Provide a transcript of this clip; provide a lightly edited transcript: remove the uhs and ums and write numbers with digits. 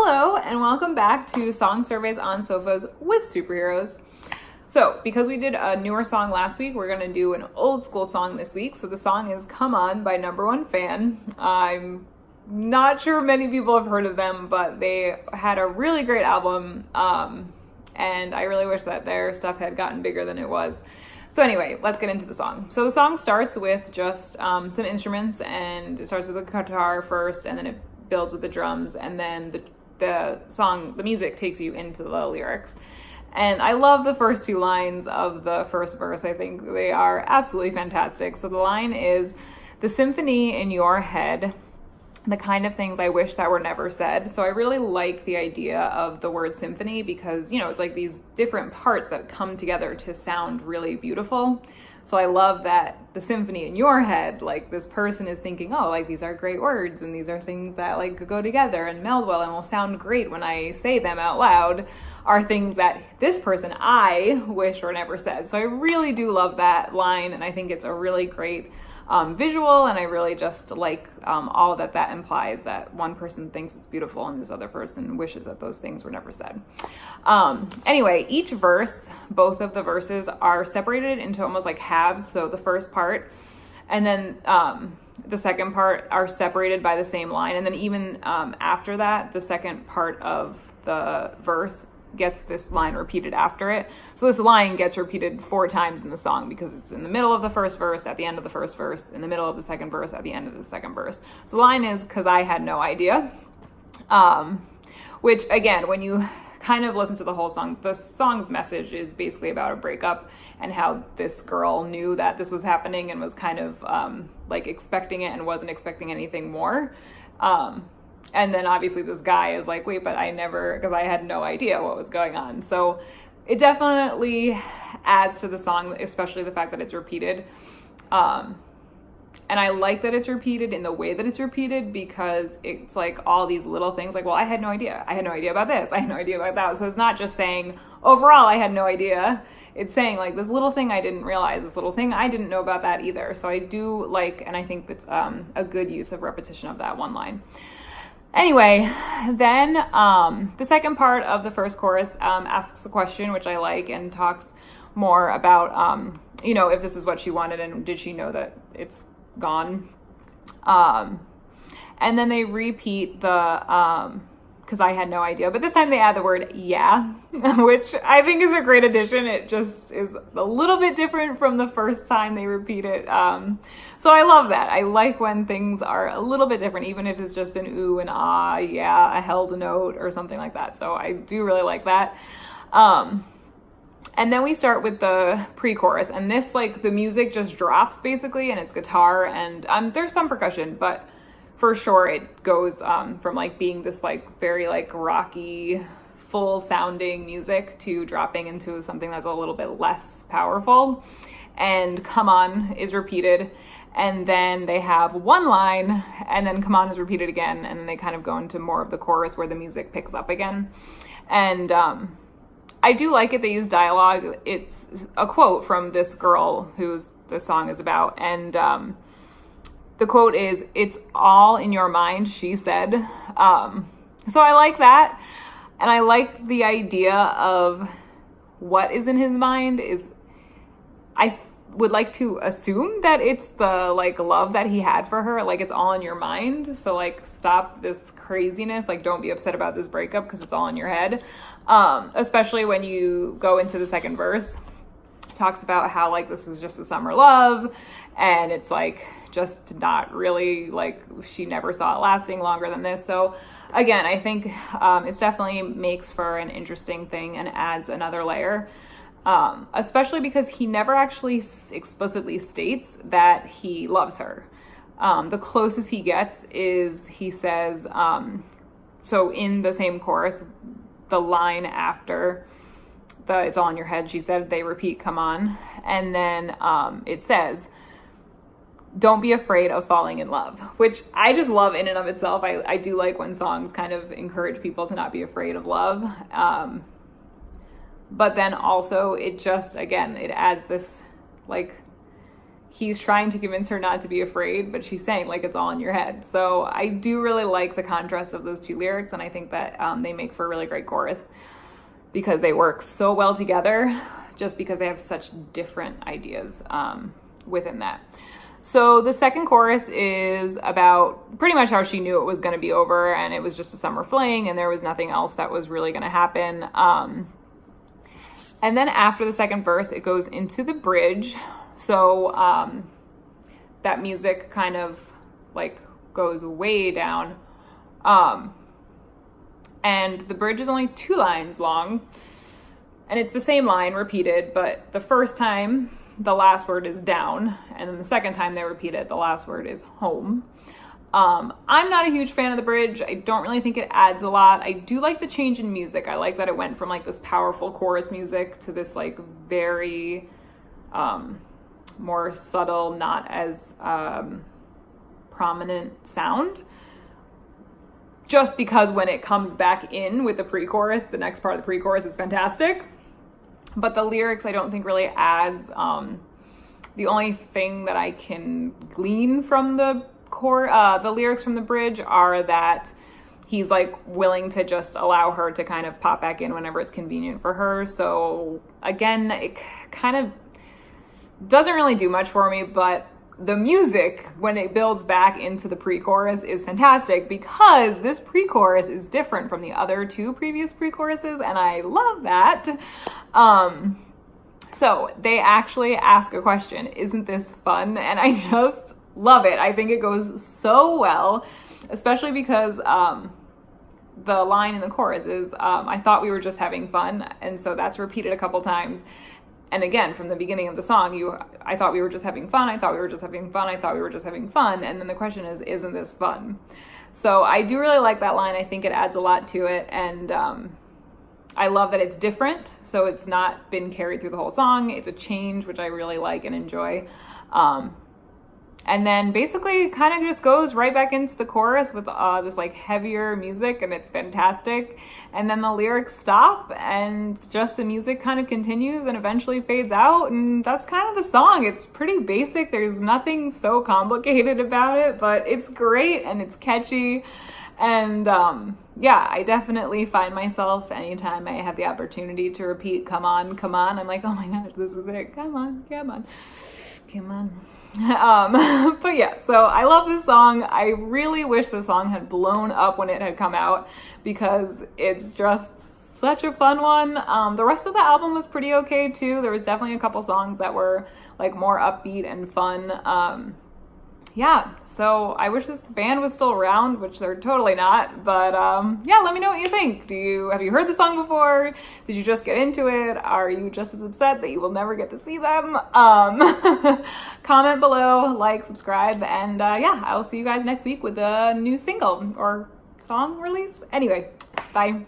Hello, and welcome back to Song Surveys on Sofas with Superheroes. So, because we did a newer song last week, we're going to do an old school song this week. So the song is Come On by Number One Fan. I'm not sure many people have heard of them, but they had a really great album, and I really wish that their stuff had gotten bigger than it was. So anyway, let's get into the song. So the song starts with just some instruments, and it starts with a guitar first, and then it builds with the drums, and then the music takes you into the lyrics. And I love the first two lines of the first verse. I think they are absolutely fantastic. So the line is, "The symphony in your head, the kind of things I wish that were never said." So I really like the idea of the word symphony because, it's like these different parts that come together to sound really beautiful. So I love that the symphony in your head, like this person is thinking, oh, like these are great words and these are things that like go together and meld well and will sound great when I say them out loud, are things that this person, I wish were never said. So I really do love that line, and I think it's a really great visual, and I really just like all that implies, that one person thinks it's beautiful and this other person wishes that those things were never said. Anyway, each verse, both of the verses are separated into almost like halves. So the first part and then the second part are separated by the same line, and then even after that, the second part of the verse gets this line repeated after it. So this line gets repeated 4 times in the song because it's in the middle of the first verse, at the end of the first verse, in the middle of the second verse, at the end of the second verse. So the line is, "'Cause I had no idea," which again, when you kind of listen to the whole song, the song's message is basically about a breakup and how this girl knew that this was happening and was kind of like expecting it and wasn't expecting anything more. And then obviously this guy is like, wait, but because I had no idea what was going on. So it definitely adds to the song, especially the fact that it's repeated. And I like that it's repeated in the way that it's repeated, because it's like all these little things like, well, I had no idea. I had no idea about this. I had no idea about that. So it's not just saying overall, I had no idea. It's saying like this little thing I didn't realize, this little thing I didn't know about that either. So I do like, and I think that's a good use of repetition of that one line. Anyway, then the second part of the first chorus asks a question, which I like, and talks more about, if this is what she wanted and did she know that it's gone. And then they repeat the, "'cause I had no idea," but this time they add the word "yeah," which I think is a great addition. It just is a little bit different from the first time they repeat it. So I love that. I like when things are a little bit different, even if it's just an ooh and ah, yeah, a held note or something like that. So I do really like that. And then we start with the pre-chorus, and this, like, the music just drops basically, and it's guitar and there's some percussion, but for sure it goes from like being this like very like rocky, full sounding music to dropping into something that's a little bit less powerful. And "Come On" is repeated, and then they have one line, and then "Come On" is repeated again, and then they kind of go into more of the chorus where the music picks up again. And I do like it. They use dialogue. It's a quote from this girl who's the song is about, and the quote is, "It's all in your mind," she said. So I like that. And I like the idea of what is in his mind I would like to assume that it's the like love that he had for her. Like, it's all in your mind. So like, stop this craziness. Like, don't be upset about this breakup because it's all in your head. Especially when you go into the second verse, it talks about how like this was just a summer love, and it's like just not really, like, she never saw it lasting longer than this. So again, I think it definitely makes for an interesting thing and adds another layer, especially because he never actually explicitly states that he loves her. The closest he gets is he says, so in the same chorus, the line after the "it's all in your head," she said, they repeat "come on," and then it says, "Don't be afraid of falling in love," which I just love in and of itself. I do like when songs kind of encourage people to not be afraid of love. But then also it just, again, it adds this, like, he's trying to convince her not to be afraid, but she's saying like it's all in your head. So I do really like the contrast of those two lyrics, and I think that they make for a really great chorus because they work so well together, just because they have such different ideas within that. So the second chorus is about pretty much how she knew it was going to be over, and it was just a summer fling, and there was nothing else that was really going to happen. And then after the second verse, it goes into the bridge. So that music kind of like goes way down. And the bridge is only 2 lines long, and it's the same line repeated, but the first time the last word is down, and then the second time they repeat it, the last word is home. I'm not a huge fan of the bridge. I don't really think it adds a lot. I do like the change in music. I like that it went from like this powerful chorus music to this like very more subtle, not as prominent sound. Just because when it comes back in with the pre-chorus, the next part of the pre-chorus is fantastic. But the lyrics I don't think really adds. The only thing that I can glean from the lyrics from the bridge are that he's like willing to just allow her to kind of pop back in whenever it's convenient for her. So again, it kind of doesn't really do much for me, but the music, when it builds back into the pre-chorus, is fantastic because this pre-chorus is different from the other 2 previous pre-choruses, and I love that. So they actually ask a question, isn't this fun? And I just love it. I think it goes so well, especially because the line in the chorus is, I thought we were just having fun. And so that's repeated a couple times. And again, from the beginning of the song, I thought we were just having fun. I thought we were just having fun. I thought we were just having fun. And then the question is, isn't this fun? So I do really like that line. I think it adds a lot to it. And I love that it's different. So it's not been carried through the whole song. It's a change, which I really like and enjoy. And then basically kind of just goes right back into the chorus with this like heavier music, and it's fantastic. And then the lyrics stop and just the music kind of continues and eventually fades out. And that's kind of the song. It's pretty basic. There's nothing so complicated about it, but it's great and it's catchy. And yeah, I definitely find myself anytime I have the opportunity to repeat, come on, come on. I'm like, oh my gosh, this is it. Come on, come on, come on. But yeah, so I love this song. I really wish the song had blown up when it had come out because it's just such a fun one. The rest of the album was pretty okay too. There was definitely a couple songs that were like more upbeat and fun. Yeah, so I wish this band was still around, which they're totally not. But yeah, let me know what you think. Have you heard the song before? Did you just get into it? Are you just as upset that you will never get to see them? Comment below, like, subscribe, and yeah, I will see you guys next week with a new single or song release. Anyway, bye.